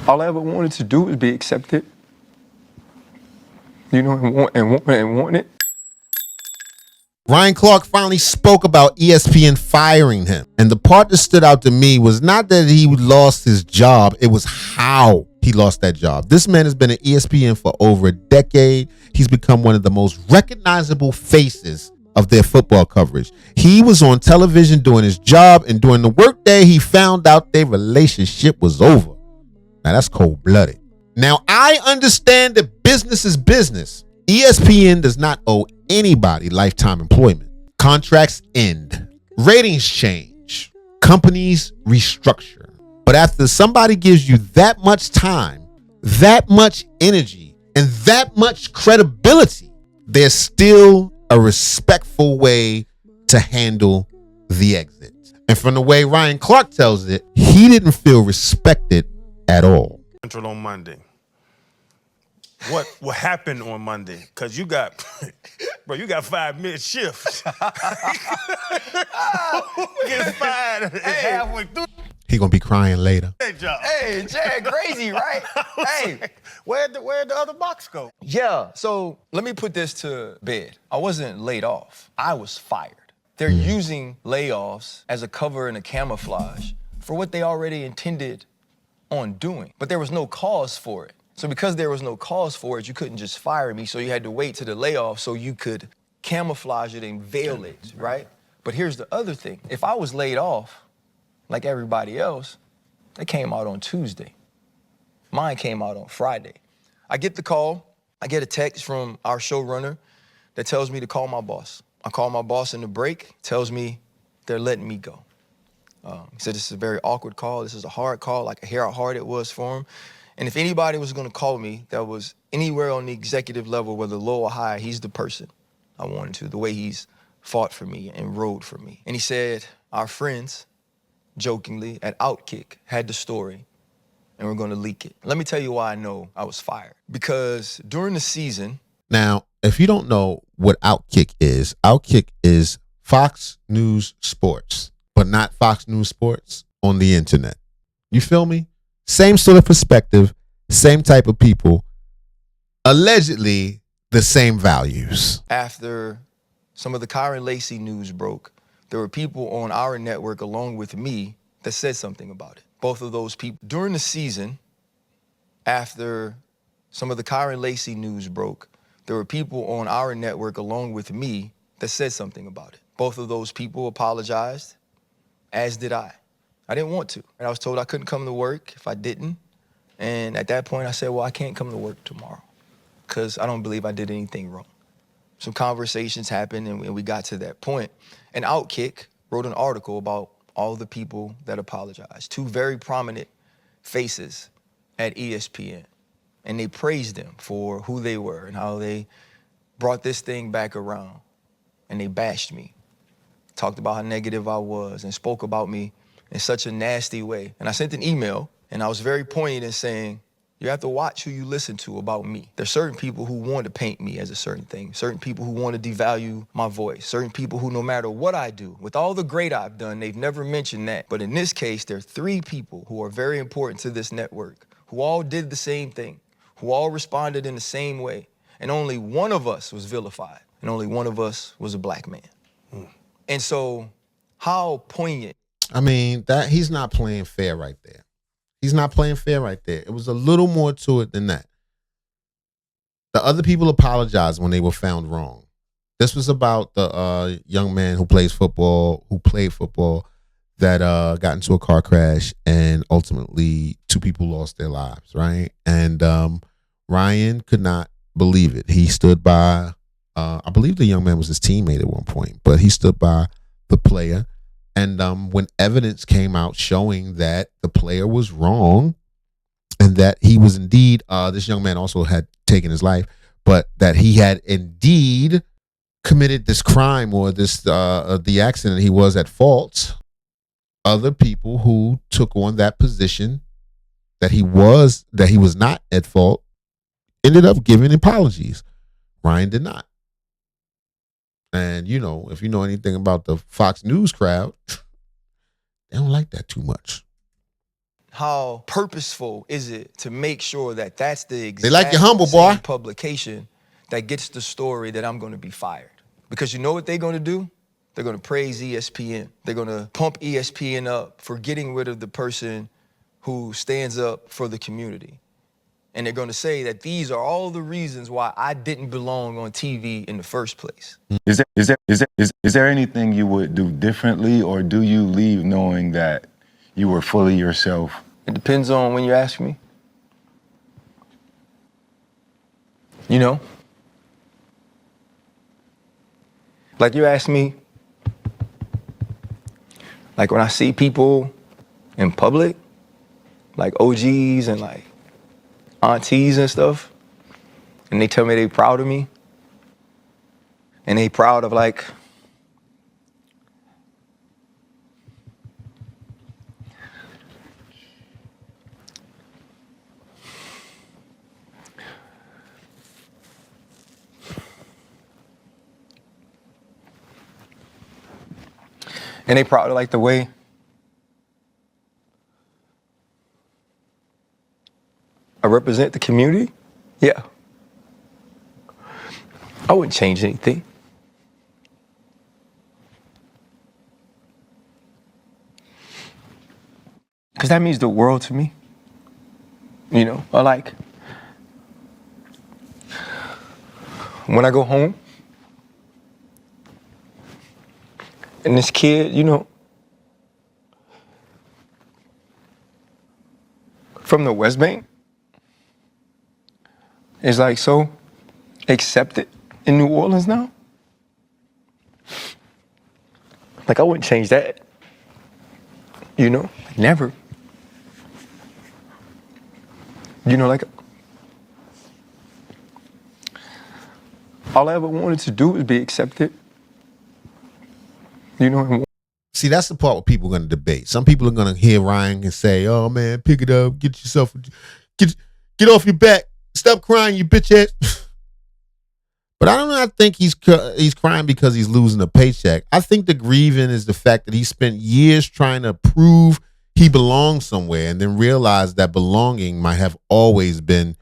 All I ever wanted to do was be accepted, and want it. Ryan Clark finally spoke about ESPN firing him. And the part that stood out to me was not that he lost his job, it was how he lost that job. This man has been at ESPN for over a decade. He's become one of the most recognizable faces of their football coverage. He was on television doing his job, and during the workday, he found out their relationship was over. Now, that's cold-blooded. Now, I understand that business is business. ESPN does not owe anybody lifetime employment. Contracts end. Ratings change. Companies restructure. But after somebody gives you that much time, that much energy, and that much credibility, there's still a respectful way to handle the exit. And from the way Ryan Clark tells it, he didn't feel respected at all. Central on Monday. What happened on Monday? Because you got, bro, you got 5-minute shifts. Get fired halfway through. He gonna be crying later. Hey, Jared, crazy, right? Hey, Where'd the other box go? yeah, so let me put this to bed. I wasn't laid off. I was fired. They're using layoffs as a cover and a camouflage for what they already intended on doing. But there was no cause for it. So because there was no cause for it, you couldn't just fire me. So you had to wait to the layoff so you could camouflage it and veil it, right? But here's the other thing. If I was laid off, like everybody else, they came out on Tuesday. Mine came out on Friday. I get the call. I get a text from our showrunner that tells me to call my boss. I call my boss in the break, tells me they're letting me go. He said this is a very awkward call. This is a hard call. I could hear how hard it was for him. And if anybody was going to call me that was anywhere on the executive level, whether low or high, he's the person I wanted to, the way he's fought for me and rode for me. And he said, our friends, jokingly, at Outkick had the story, and we're going to leak it. Let me tell you why I know I was fired. Because during the season... Now, if you don't know what Outkick is Fox News Sports, but not Fox News Sports on the internet. You feel me? Same sort of perspective, same type of people, allegedly the same values. After some of the Kyron Lacey news broke, there were people on our network along with me that said something about it. Both of those people. During the season, after some of the Kyron Lacey news broke, there were people on our network along with me that said something about it. Both of those people apologized, as did I. I didn't want to. And I was told I couldn't come to work if I didn't. And at that point, I said, well, I can't come to work tomorrow because I don't believe I did anything wrong. Some conversations happened, and we got to that point. And Outkick wrote an article about all the people that apologized, two very prominent faces at ESPN. And they praised them for who they were and how they brought this thing back around. And they bashed me, talked about how negative I was, and spoke about me in such a nasty way. And I sent an email, and I was very poignant in saying, you have to watch who you listen to about me. There's certain people who want to paint me as a certain thing, certain people who want to devalue my voice, certain people who, no matter what I do, with all the great I've done, they've never mentioned that. But in this case, there are 3 people who are very important to this network, who all did the same thing, who all responded in the same way. And only one of us was vilified, and only one of us was a black man. And so, how poignant. I mean, that he's not playing fair right there. He's not playing fair right there. It was a little more to it than that. The other people apologized when they were found wrong. This was about the young man who played football, that got into a car crash, and ultimately 2 people lost their lives, right? And Ryan could not believe it. He stood by, I believe the young man was his teammate at one point, but he stood by the player. And when evidence came out showing that the player was wrong and that he was indeed, this young man also had taken his life, but that he had indeed committed this crime or this the accident, he was at fault. Other people who took on that position that he was not at fault ended up giving apologies. Ryan did not. And, you know, if you know anything about the Fox News crowd, they don't like that too much. how purposeful is it to make sure that that's the exact They like you humble, boy. same publication that gets the story that I'm going to be fired? Because you know what they're going to do? They're going to praise ESPN. They're going to pump ESPN up for getting rid of the person who stands up for the community. And they're going to say that these are all the reasons why I didn't belong on TV in the first place. Is there anything you would do differently, or do you leave knowing that you were fully yourself? It depends on when you ask me. You know? Like you ask me, like when I see people in public, like OGs and like aunties and stuff, and they tell me they proud of me, and they proud of like and they proud of like the way I represent the community. Yeah. I wouldn't change anything. Because that means the world to me. You know, or like when I go home and this kid, you know, from the West Bank is like so accepted in New Orleans now. Like I wouldn't change that. You know, never. You know, like all I ever wanted to do was be accepted. You know, and See, that's the part where people are going to debate. Some people are going to hear Ryan and say, "Oh man, pick it up, get yourself, get off your back, stop crying, you bitch ass." But I do not think he's crying because he's losing a paycheck. I think the grieving is the fact that he spent years trying to prove he belongs somewhere, and then realized that belonging might have always been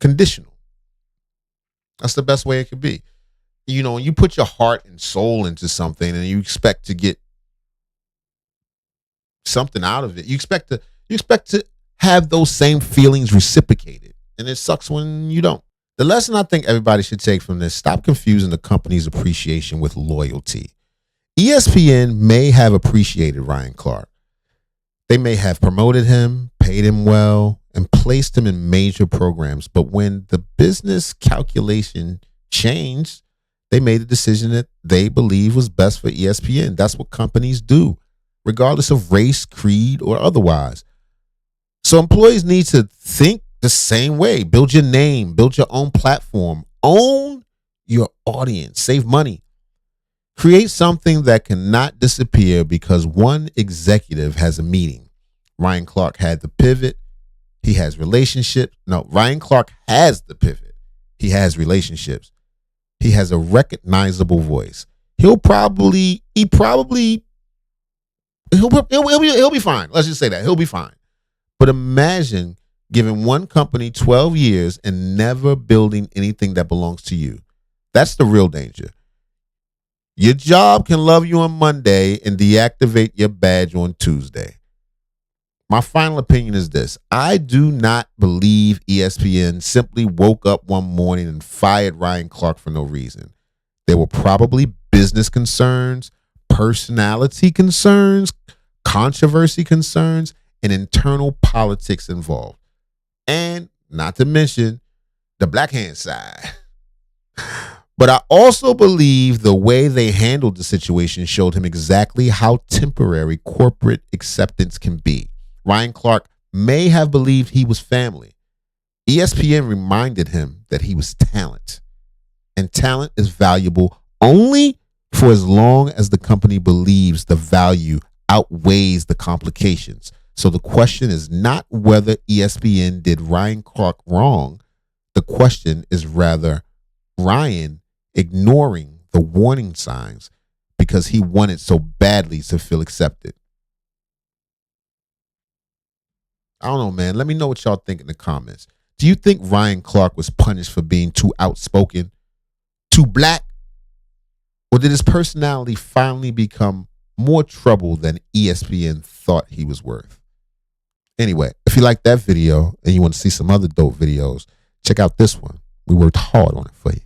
conditional. That's the best way it could be. You know, when you put your heart and soul into something and you expect to get something out of it, you expect to have those same feelings reciprocated, and it sucks when you don't. The lesson I think everybody should take from this: stop confusing the company's appreciation with loyalty. ESPN may have appreciated Ryan Clark. They may have promoted him, paid him well, and placed him in major programs. But when the business calculation changed, they made a decision that they believe was best for ESPN. That's what companies do, regardless of race, creed, or otherwise. So employees need to think the same way. Build your name, build your own platform, own your audience, save money. Create something that cannot disappear because one executive has a meeting. Ryan Clark had the pivot. He has relationships. No, Ryan Clark has the pivot. He has relationships. He has a recognizable voice. He'll be fine. Let's just say that. He'll be fine. But imagine giving one company 12 years and never building anything that belongs to you. That's the real danger. Your job can love you on Monday and deactivate your badge on Tuesday. My final opinion is this: I do not believe ESPN simply woke up one morning and fired Ryan Clark for no reason. There were probably business concerns, personality concerns, controversy concerns, and internal politics involved. And not to mention the black hand side. But I also believe the way they handled the situation showed him exactly how temporary corporate acceptance can be. Ryan Clark may have believed he was family. ESPN reminded him that he was talent. And talent is valuable only for as long as the company believes the value outweighs the complications. So the question is not whether ESPN did Ryan Clark wrong. The question is rather Ryan ignoring the warning signs because he wanted so badly to feel accepted. I don't know, man. Let me know what y'all think in the comments. Do you think Ryan Clark was punished for being too outspoken, too black? Or did his personality finally become more trouble than ESPN thought he was worth? Anyway, if you like that video and you want to see some other dope videos, check out this one. We worked hard on it for you.